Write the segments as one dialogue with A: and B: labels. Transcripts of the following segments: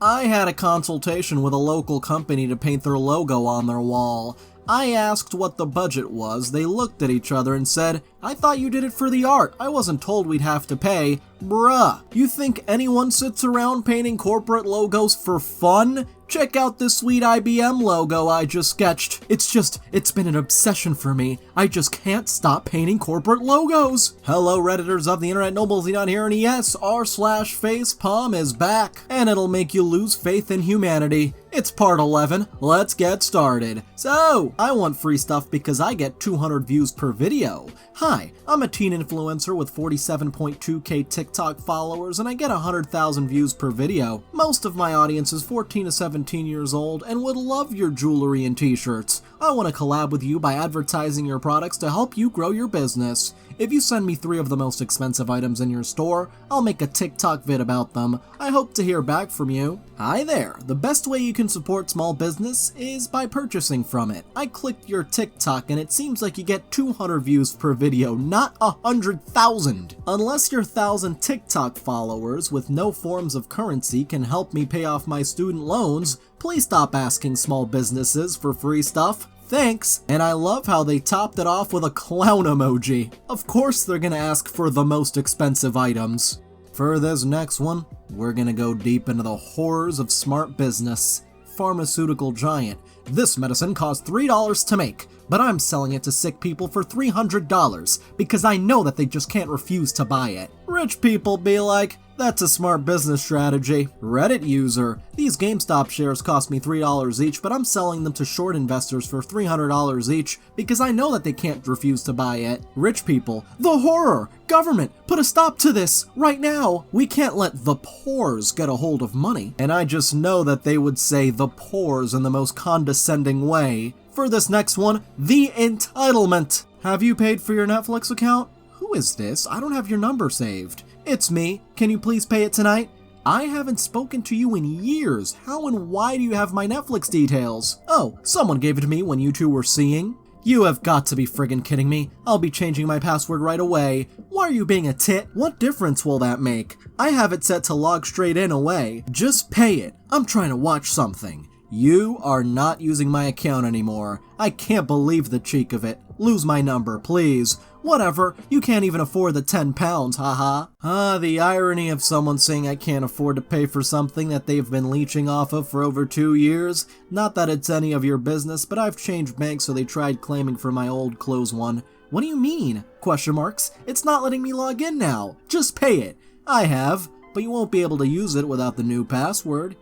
A: I had a consultation with a local company to paint their logo on their wall. I asked what the budget was, they looked at each other and said, "I thought you did it for the art, I wasn't told we'd have to pay." Bruh, you think anyone sits around painting corporate logos for fun? Check out this sweet IBM logo I just sketched. It's been an obsession for me. I just can't stop painting corporate logos. Hello Redditors of the internet, Noble Xenon here, and yes, r/Facepalm is back, and it'll make you lose faith in humanity. It's part 11, let's get started. So, I want free stuff because I get 200 views per video. Hi, I'm a teen influencer with 47.2k TikTok followers and I get 100,000 views per video. Most of my audience is 14 to 17 years old and would love your jewelry and t-shirts. I want to collab with you by advertising your products to help you grow your business. If you send me 3 of the most expensive items in your store, I'll make a TikTok vid about them. I hope to hear back from you. Hi there, the best way you can support small business is by purchasing from it. I clicked your TikTok and it seems like you get 200 views per video, not 100,000. Unless your 1,000 TikTok followers with no forms of currency can help me pay off my student loans, please stop asking small businesses for free stuff. Thanks, and I love how they topped it off with a clown emoji. Of course they're gonna ask for the most expensive items. For this next one, we're gonna go deep into the horrors of smart business. Pharmaceutical giant. This medicine costs $3 to make, but I'm selling it to sick people for $300 because I know that they just can't refuse to buy it. Rich people be like, that's a smart business strategy. Reddit user. These GameStop shares cost me $3 each, but I'm selling them to short investors for $300 each because I know that they can't refuse to buy it. Rich people. The horror! Government, put a stop to this right now! We can't let the pores get a hold of money. And I just know that they would say the pores in the most condescending way. For this next one, the entitlement. Have you paid for your Netflix account? Who is this? I don't have your number saved. It's me. Can you please pay it tonight? I haven't spoken to you in years. How and why do you have my Netflix details? Oh, someone gave it to me when you two were seeing. You have got to be friggin' kidding me. I'll be changing my password right away. Why are you being a tit? What difference will that make? I have it set to log straight in away. Just pay it. I'm trying to watch something. You are not using my account anymore. I can't believe the cheek of it. Lose my number, please. Whatever, you can't even afford the £10, haha. The irony of someone saying I can't afford to pay for something that they've been leeching off of for over 2 years. Not that it's any of your business, but I've changed banks so they tried claiming for my old close one. What do you mean? Question marks. It's not letting me log in now. Just pay it. I have, but you won't be able to use it without the new password.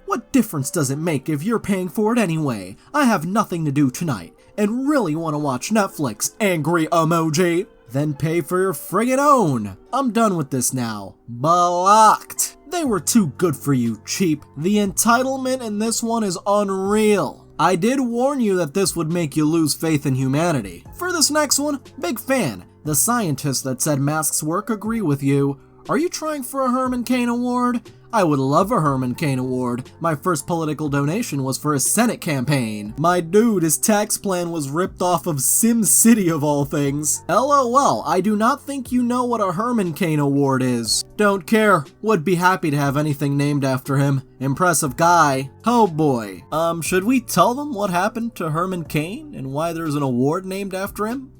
A: What difference does it make if you're paying for it anyway? I have nothing to do tonight, and really want to watch Netflix, angry emoji. Then pay for your friggin' own. I'm done with this now. Blocked. They were too good for you, cheap. The entitlement in this one is unreal. I did warn you that this would make you lose faith in humanity. For this next one, big fan. The scientists that said masks work agree with you. Are you trying for a Herman Cain Award? I would love a Herman Cain Award. My first political donation was for a Senate campaign. My dude, his tax plan was ripped off of Sim City of all things. LOL, I do not think you know what a Herman Cain Award is. Don't care. Would be happy to have anything named after him. Impressive guy. Oh boy. Should we tell them what happened to Herman Cain and why there's an award named after him?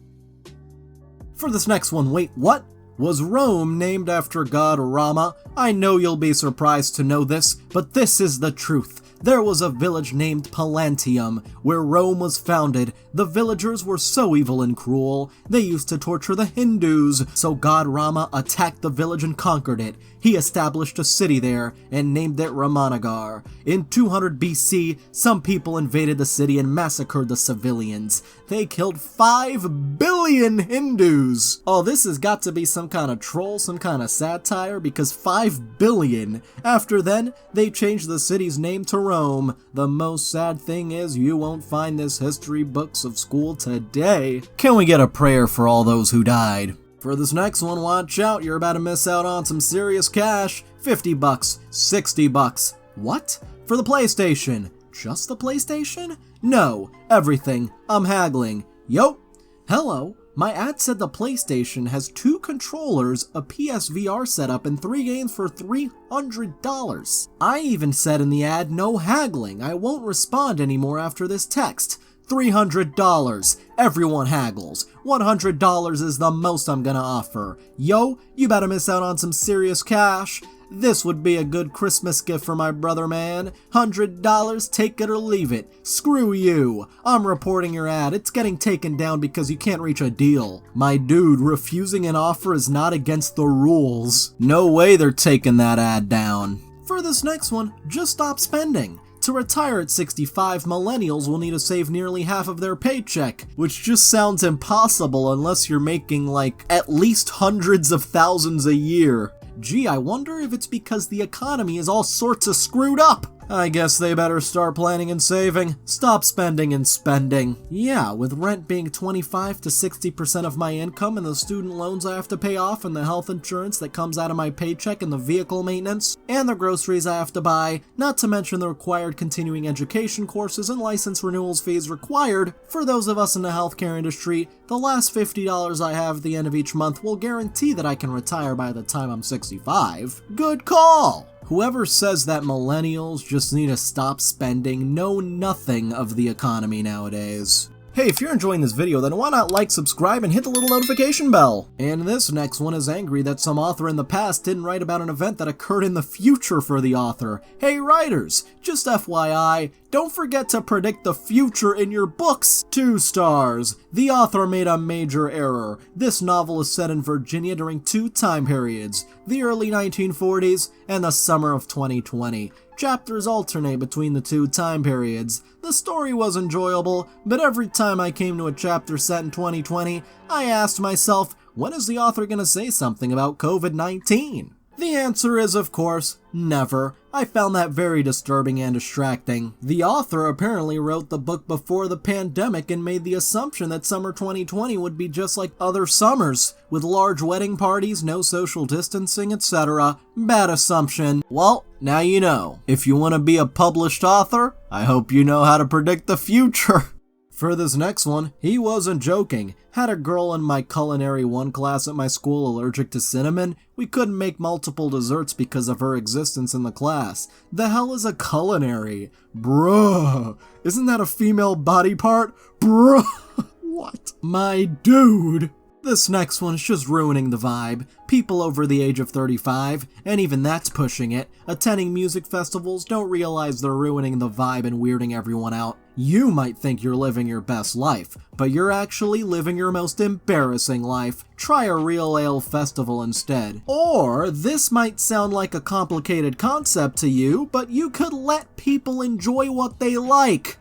A: For this next one, wait, what? Was Rome named after god Rama? I know you'll be surprised to know this, but this is the truth. There was a village named Palantium, where Rome was founded. The villagers were so evil and cruel. They used to torture the Hindus, so god Rama attacked the village and conquered it. He established a city there and named it Ramanagar. In 200 BC, some people invaded the city and massacred the civilians. They killed 5 billion Hindus! Oh, this has got to be some kind of troll, some kind of satire, because 5 billion. After then, they changed the city's name to Rome. The most sad thing is you won't find this history books of school today. Can we get a prayer for all those who died? For this next one, watch out, you're about to miss out on some serious cash. 50 bucks, 60 bucks. What? For the PlayStation? Just the PlayStation? No, everything. I'm haggling. Yo. Hello. My ad said the PlayStation has 2 controllers, a PSVR setup, and 3 games for $300. I even said in the ad, no haggling, I won't respond anymore after this text. $300. Everyone haggles. $100 is the most I'm gonna offer. Yo, you better miss out on some serious cash. This would be a good Christmas gift for my brother, man. $100, take it or leave it. Screw you. I'm reporting your ad. It's getting taken down because you can't reach a deal. My dude, refusing an offer is not against the rules. No way they're taking that ad down. For this next one, just stop spending. To retire at 65, millennials will need to save nearly half of their paycheck, which just sounds impossible unless you're making like at least hundreds of thousands a year. Gee, I wonder if it's because the economy is all sorts of screwed up. I guess they better start planning and saving. Stop spending and spending. Yeah, with rent being 25 to 60% of my income and the student loans I have to pay off and the health insurance that comes out of my paycheck and the vehicle maintenance and the groceries I have to buy, not to mention the required continuing education courses and license renewals fees required for those of us in the healthcare industry, the last $50 I have at the end of each month will guarantee that I can retire by the time I'm 65. Good call! Whoever says that millennials just need to stop spending know nothing of the economy nowadays. Hey, if you're enjoying this video, then why not like, subscribe, and hit the little notification bell? And this next one is angry that some author in the past didn't write about an event that occurred in the future for the author. Hey writers, just FYI, don't forget to predict the future in your books. 2 stars. The author made a major error. This novel is set in Virginia during 2 time periods, the early 1940s and the summer of 2020. Chapters alternate between the 2 time periods. The story was enjoyable, but every time I came to a chapter set in 2020, I asked myself, when is the author gonna say something about COVID-19? The answer is, of course, never. I found that very disturbing and distracting. The author apparently wrote the book before the pandemic and made the assumption that summer 2020 would be just like other summers, with large wedding parties, no social distancing, etc. Bad assumption. Well, now you know. If you want to be a published author, I hope you know how to predict the future. For this next one, he wasn't joking. Had a girl in my culinary 1 class at my school allergic to cinnamon. We couldn't make multiple desserts because of her existence in the class. The hell is a culinary? Bruh. Isn't that a female body part? Bruh. What? My dude. This next one's just ruining the vibe. People over the age of 35, and even that's pushing it, attending music festivals don't realize they're ruining the vibe and weirding everyone out. You might think you're living your best life, but you're actually living your most embarrassing life. Try a real ale festival instead. Or, this might sound like a complicated concept to you, but you could let people enjoy what they like.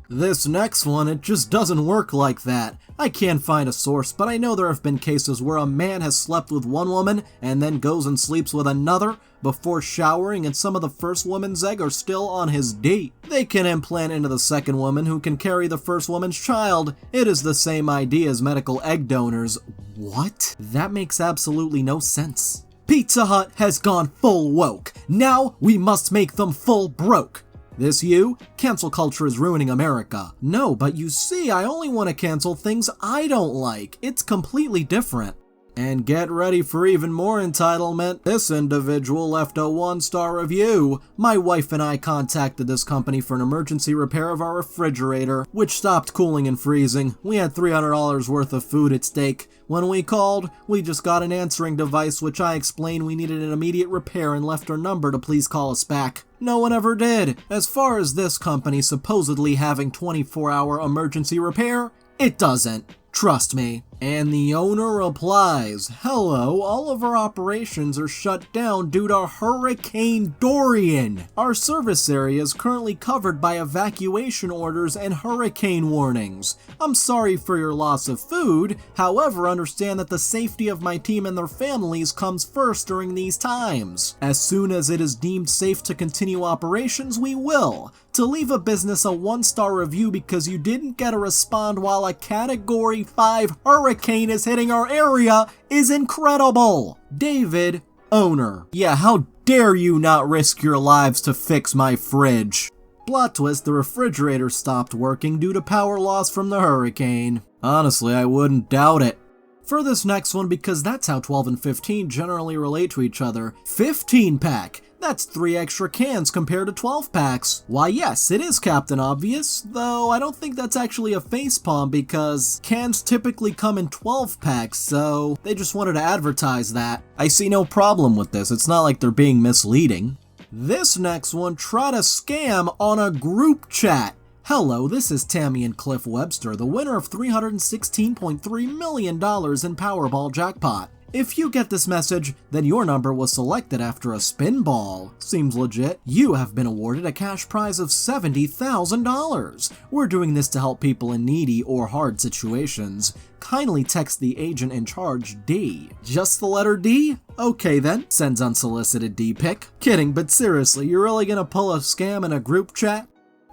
A: This next one, it just doesn't work like that. I can't find a source, but I know there have been cases where a man has slept with one woman and then goes and sleeps with another before showering, and some of the first woman's egg are still on his date. They can implant into the second woman who can carry the first woman's child. It is the same idea as medical egg donors. What? That makes absolutely no sense. Pizza Hut has gone full woke. Now we must make them full broke. This you? Cancel culture is ruining America. No, but you see, I only want to cancel things I don't like. It's completely different. And get ready for even more entitlement. This individual left a 1-star review. My wife and I contacted this company for an emergency repair of our refrigerator, which stopped cooling and freezing. We had $300 worth of food at stake. When we called, we just got an answering device which I explained we needed an immediate repair and left our number to please call us back. No one ever did. As far as this company supposedly having 24-hour emergency repair, it doesn't. Trust me. And the owner replies, "Hello, all of our operations are shut down due to Hurricane Dorian. Our service area is currently covered by evacuation orders and hurricane warnings. I'm sorry for your loss of food, however, understand that the safety of my team and their families comes first during these times. As soon as it is deemed safe to continue operations, we will. To leave a business a 1-star review because you didn't get a respond while a Category 5 hurricane is hitting our area is incredible. David, owner. Yeah, how dare you not risk your lives to fix my fridge." Plot twist, the refrigerator stopped working due to power loss from the hurricane. Honestly, I wouldn't doubt it. For this next one, because that's how 12 and 15 generally relate to each other, 15-pack! That's 3 extra cans compared to 12 packs. Why yes, it is Captain Obvious, though I don't think that's actually a facepalm because cans typically come in 12 packs, so they just wanted to advertise that. I see no problem with this, it's not like they're being misleading. This next one, try to scam on a group chat. Hello, this is Tammy and Cliff Webster, the winner of $316.3 million in Powerball jackpot. If you get this message, then your number was selected after a spin ball. Seems legit. You have been awarded a cash prize of $70,000. We're doing this to help people in needy or hard situations. Kindly text the agent in charge D. Just the letter D? Okay then, sends unsolicited D-pic. Kidding, but seriously, you're really gonna pull a scam in a group chat?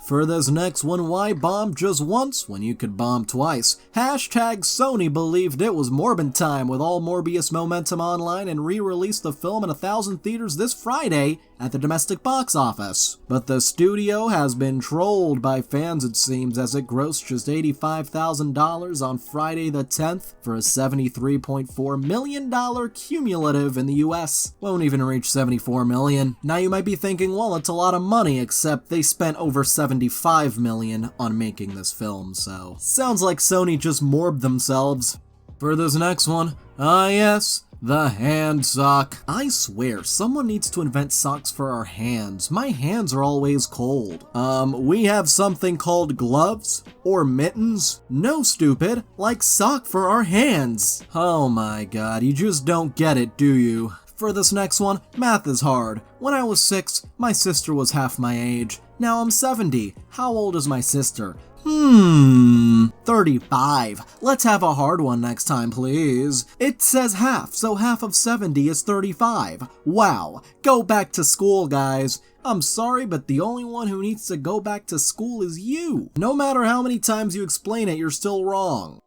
A: For this next one, why bomb just once when you could bomb twice? Hashtag Sony believed it was Morbin time with all Morbius momentum online and re-released the film in 1,000 theaters this Friday at the domestic box office. But the studio has been trolled by fans, it seems, as it grossed just $85,000 on Friday the 10th for a $73.4 million cumulative in the US. Won't even reach $74 million. Now you might be thinking, well, it's a lot of money, except they spent over $75 million on making this film, so sounds like Sony just morbed themselves. For this next one, yes, the hand sock. I swear, someone needs to invent socks for our hands. My hands are always cold. We have something called gloves or mittens. No, stupid, like sock for our hands. Oh my god, you just don't get it, do you? For this next one, math is hard. When I was 6, my sister was half my age. Now I'm 70. How old is my sister? 35. Let's have a hard one next time, please. It says half, so half of 70 is 35. Wow. Go back to school, guys. I'm sorry, but the only one who needs to go back to school is you. No matter how many times you explain it, you're still wrong.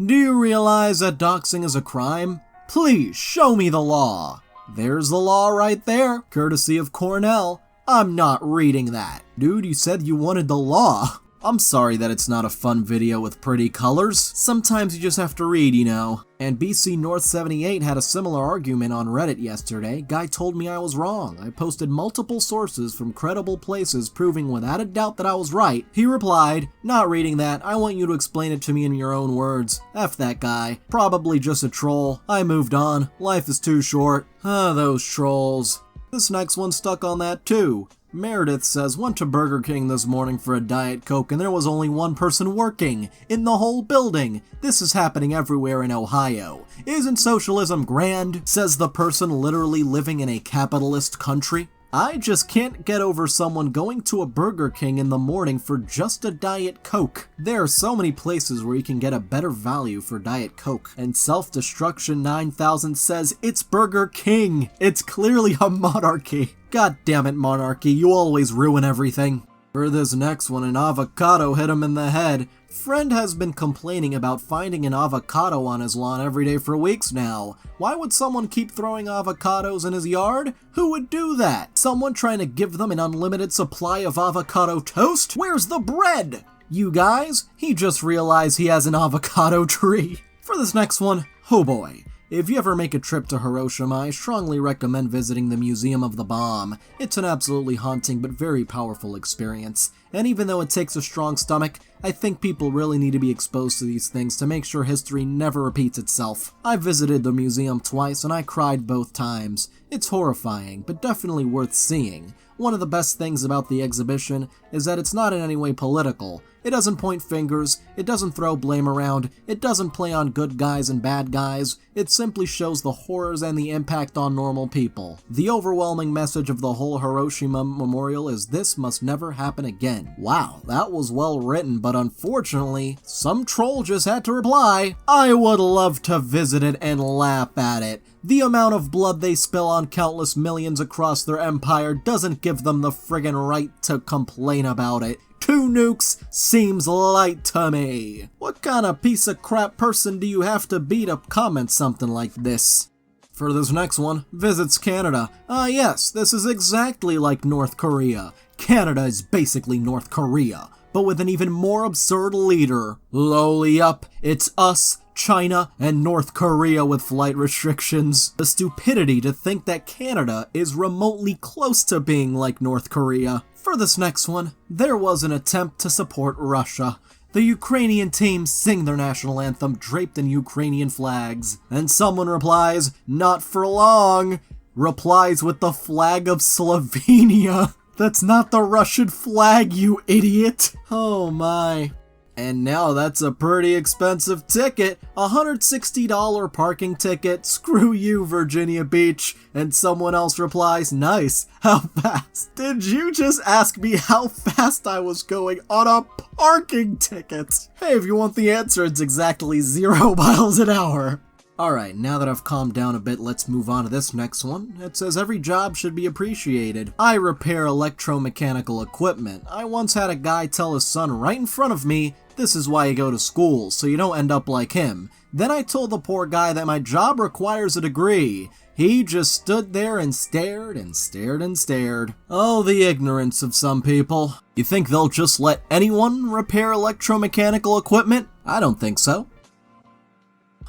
A: Do you realize that doxing is a crime? Please show me the law. There's the law right there, courtesy of Cornell. I'm not reading that. Dude, you said you wanted the law. I'm sorry that it's not a fun video with pretty colors. Sometimes you just have to read, you know. And BC North 78 had a similar argument on Reddit yesterday. Guy told me I was wrong. I posted multiple sources from credible places proving without a doubt that I was right. He replied, not reading that, I want you to explain it to me in your own words. F that guy. Probably just a troll. I moved on. Life is too short. Those trolls. This next one stuck on that too. Meredith says, went to Burger King this morning for a Diet Coke and there was only one person working in the whole building. This is happening everywhere in Ohio. Isn't socialism grand? Says the person literally living in a capitalist country. I just can't get over someone going to a Burger King in the morning for just a Diet Coke. There are so many places where you can get a better value for Diet Coke. And Self-Destruction 9000 says, it's Burger King. It's clearly a monarchy. God damn it, monarchy, you always ruin everything. For this next one, an avocado hit him in the head. Friend has been complaining about finding an avocado on his lawn every day for weeks now. Why would someone keep throwing avocados in his yard? Who would do that? Someone trying to give them an unlimited supply of avocado toast? Where's the bread? You guys, he just realized he has an avocado tree. For this next one, oh boy. If you ever make a trip to Hiroshima, I strongly recommend visiting the Museum of the Bomb. It's an absolutely haunting but very powerful experience. And even though it takes a strong stomach, I think people really need to be exposed to these things to make sure history never repeats itself. I visited the museum twice and I cried both times. It's horrifying, but definitely worth seeing. One of the best things about the exhibition is that it's not in any way political. It doesn't point fingers, it doesn't throw blame around, it doesn't play on good guys and bad guys, it simply shows the horrors and the impact on normal people. The overwhelming message of the whole Hiroshima memorial is this must never happen again. Wow, that was well written, but unfortunately, some troll just had to reply, I would love to visit it and laugh at it. The amount of blood they spill on countless millions across their empire doesn't give them the friggin' right to complain about it. 2 nukes seems light to me. What kind of piece of crap person do you have to be to comment something like this? For this next one, visits Canada. Yes, this is exactly like North Korea. Canada is basically North Korea. but with an even more absurd leader. Lowly up, it's us, China, and North Korea with flight restrictions. The stupidity to think that Canada is remotely close to being like North Korea. For this next one, there was an attempt to support Russia. The Ukrainian team sing their national anthem draped in Ukrainian flags. And someone replies, "Not for long." Replies with the flag of Slovenia. That's not the Russian flag, you idiot. Oh my. And now that's a pretty expensive ticket. $160 parking ticket. Screw you, Virginia Beach. And someone else replies, "Nice. How fast?" Did you just ask me how fast I was going on a parking ticket? Hey, if you want the answer, it's exactly 0 miles an hour. Alright, now that I've calmed down a bit, let's move on to this next one. It says every job should be appreciated. I repair electromechanical equipment. I once had a guy tell his son right in front of me, "This is why you go to school, so you don't end up like him." Then I told the poor guy that my job requires a degree. He just stood there and stared and stared and stared. Oh, the ignorance of some people. You think they'll just let anyone repair electromechanical equipment? I don't think so.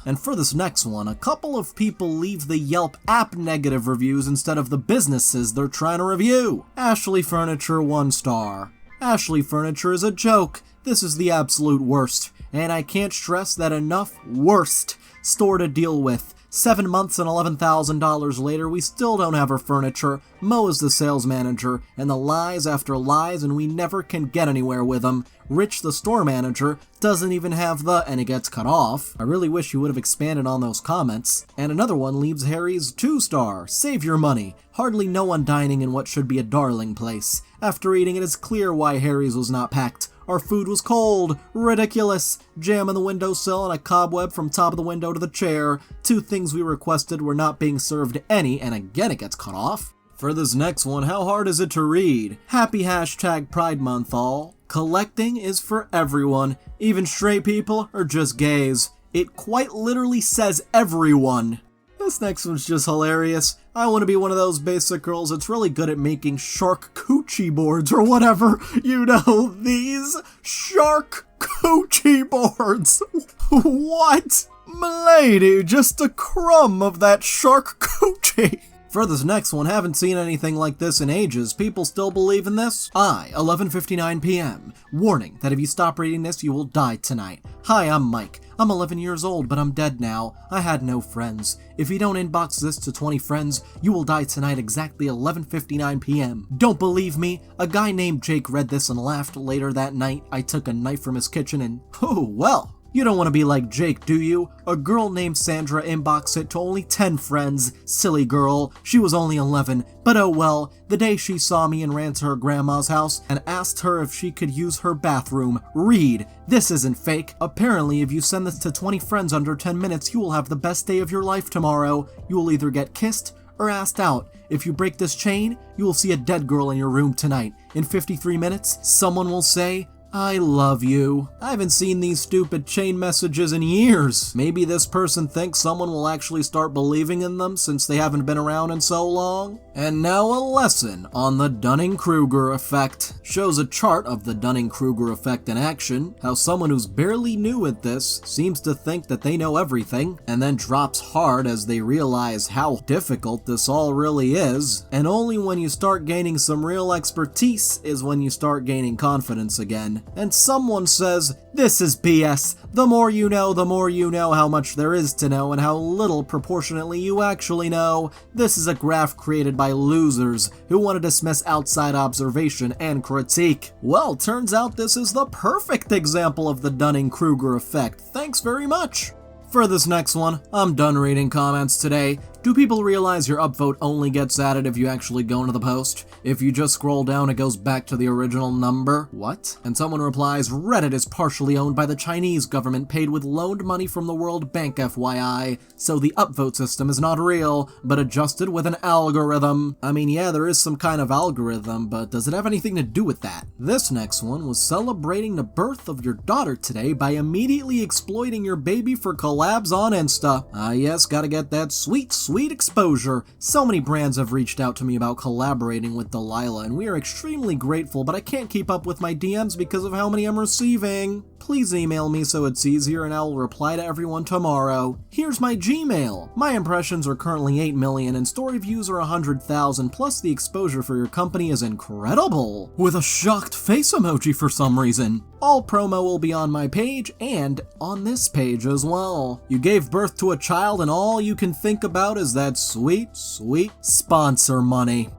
A: And for this next one, a couple of people leave the Yelp app negative reviews instead of the businesses they're trying to review. Ashley Furniture 1 star. Ashley Furniture is a joke. This is the absolute worst. And I can't stress that enough. Worst store to deal with. 7 months and $11,000 later, we still don't have our furniture. Mo is the sales manager, and the lies after lies, and we never can get anywhere with him. Rich, the store manager, doesn't even have the, and it gets cut off. I really wish you would have expanded on those comments. And another one leaves Harry's 2 star. Save your money. Hardly no one dining in what should be a darling place. After eating, it is clear why Harry's was not packed. Our food was cold. Ridiculous. Jam on the windowsill and a cobweb from top of the window to the chair. 2 things we requested were not being served any, and again it gets cut off. For this next one, how hard is it to read? Happy hashtag Pride Month all. Collecting is for everyone, even straight people or just gays. It quite literally says everyone. This next one's just hilarious. I want to be one of those basic girls that's really good at making shark coochie boards or whatever. You know, these shark coochie boards. What? M'lady, just a crumb of that shark coochie. For this next one, haven't seen anything like this in ages. People still believe in this? 11:59 p.m. Warning that if you stop reading this, you will die tonight. Hi, I'm Mike. I'm 11 years old, but I'm dead now. I had no friends. If you don't inbox this to 20 friends, you will die tonight exactly 11:59 p.m. Don't believe me? A guy named Jake read this and laughed. Later that night, I took a knife from his kitchen and, oh, well. You don't want to be like Jake, do you? A girl named Sandra inboxed it to only 10 friends. Silly girl. She was only 11. But oh well. The day she saw me and ran to her grandma's house and asked her if she could use her bathroom. Read. This isn't fake. Apparently, if you send this to 20 friends under 10 minutes, you will have the best day of your life tomorrow. You will either get kissed or asked out. If you break this chain, you will see a dead girl in your room tonight. In 53 minutes, someone will say, I love you. I haven't seen these stupid chain messages in years. Maybe this person thinks someone will actually start believing in them since they haven't been around in so long. And now a lesson on the Dunning-Kruger effect. Shows a chart of the Dunning-Kruger effect in action, how someone who's barely new at this seems to think that they know everything, and then drops hard as they realize how difficult this all really is. And only when you start gaining some real expertise is when you start gaining confidence again. And someone says, this is BS. The more you know how much there is to know and how little proportionately you actually know. This is a graph created by losers who want to dismiss outside observation and critique. Well, turns out this is the perfect example of the Dunning-Kruger effect. Thanks very much. For this next one, I'm done reading comments today. Do people realize your upvote only gets added if you actually go into the post? If you just scroll down, it goes back to the original number? What? And someone replies, Reddit is partially owned by the Chinese government paid with loaned money from the World Bank FYI, so the upvote system is not real, but adjusted with an algorithm. I mean, yeah, there is some kind of algorithm, but does it have anything to do with that? This next one was celebrating the birth of your daughter today by immediately exploiting your baby for collabs on Insta. Ah yes, gotta get that sweet sweet exposure. So many brands have reached out to me about collaborating with Delilah, and we are extremely grateful, but I can't keep up with my DMs because of how many I'm receiving. Please email me so it's easier and I will reply to everyone tomorrow. Here's my Gmail. My impressions are currently 8 million and story views are 100,000, plus the exposure for your company is incredible. With a shocked face emoji for some reason. All promo will be on my page and on this page as well. You gave birth to a child and all you can think about is that sweet, sweet sponsor money.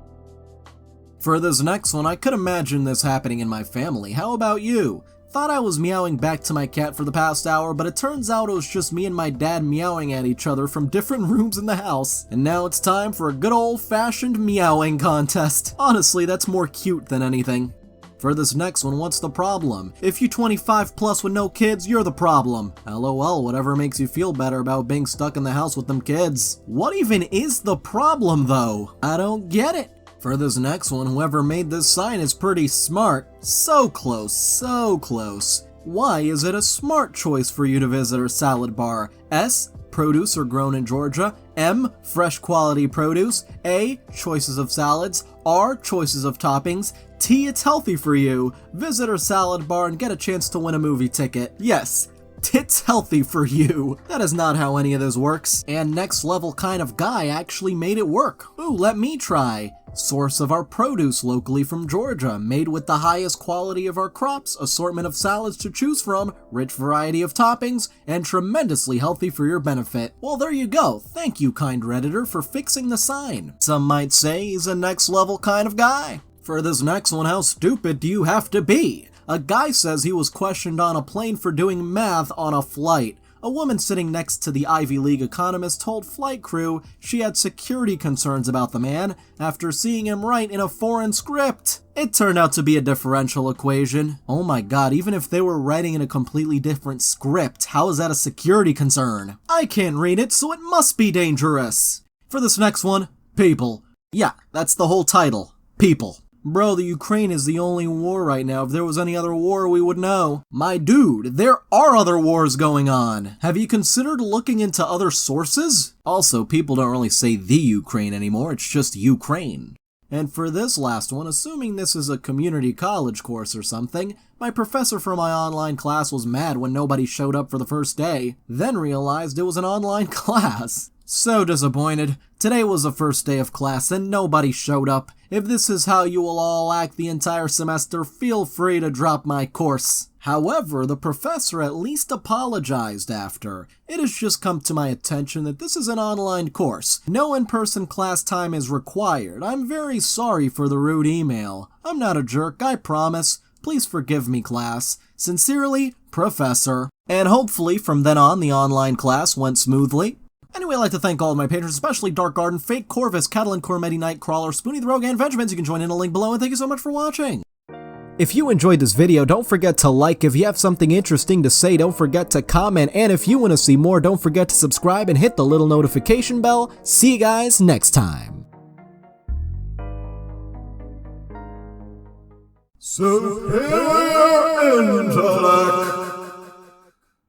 A: For this next one, I could imagine this happening in my family. How about you? Thought I was meowing back to my cat for the past hour, but it turns out it was just me and my dad meowing at each other from different rooms in the house. And now it's time for a good old-fashioned meowing contest. Honestly, that's more cute than anything. For this next one, what's the problem? If you 25 plus with no kids, you're the problem. LOL, whatever makes you feel better about being stuck in the house with them kids. What even is the problem though? I don't get it. For this next one, whoever made this sign is pretty smart. So close, so close. Why is it a smart choice for you to visit our salad bar? S, produce are grown in Georgia. M, fresh quality produce. A, choices of salads. R, choices of toppings. T, it's healthy for you. Visit our salad bar and get a chance to win a movie ticket. Yes, it's healthy for you. That is not how any of this works. And next level kind of guy actually made it work. Ooh, let me try. Source of our produce locally from Georgia, made with the highest quality of our crops, assortment of salads to choose from, rich variety of toppings, and tremendously healthy for your benefit. Well, there you go. Thank you, kind Redditor, for fixing the sign. Some might say he's a next level kind of guy. For this next one, how stupid do you have to be? A guy says he was questioned on a plane for doing math on a flight. A woman sitting next to the Ivy League economist told flight crew she had security concerns about the man after seeing him write in a foreign script. It turned out to be a differential equation. Oh my god, even if they were writing in a completely different script, how is that a security concern? I can't read it, so it must be dangerous. For this next one, people. Yeah, that's the whole title. People. Bro, the Ukraine is the only war right now. If there was any other war, we would know. My dude, there are other wars going on. Have you considered looking into other sources? Also, people don't really say the Ukraine anymore, it's just Ukraine. And for this last one, assuming this is a community college course or something, my professor for my online class was mad when nobody showed up for the first day, then realized it was an online class. So disappointed. Today was the first day of class and nobody showed up. If this is how you will all act the entire semester, feel free to drop my course. However, the professor at least apologized after. It has just come to my attention that this is an online course. No in-person class time is required. I'm very sorry for the rude email. I'm not a jerk, I promise. Please forgive me, class. Sincerely, Professor. And hopefully from then on the online class went smoothly. Anyway, I'd like to thank all of my patrons, especially Dark Garden, Fake Corvus, Catalan Cormetti, Nightcrawler, Spoonie the Rogue, and Vengemans. You can join in a link below, and thank you so much for watching. If you enjoyed this video, don't forget to like. If you have something interesting to say, don't forget to comment. And if you want to see more, don't forget to subscribe and hit the little notification bell. See you guys next time. Superior intellect.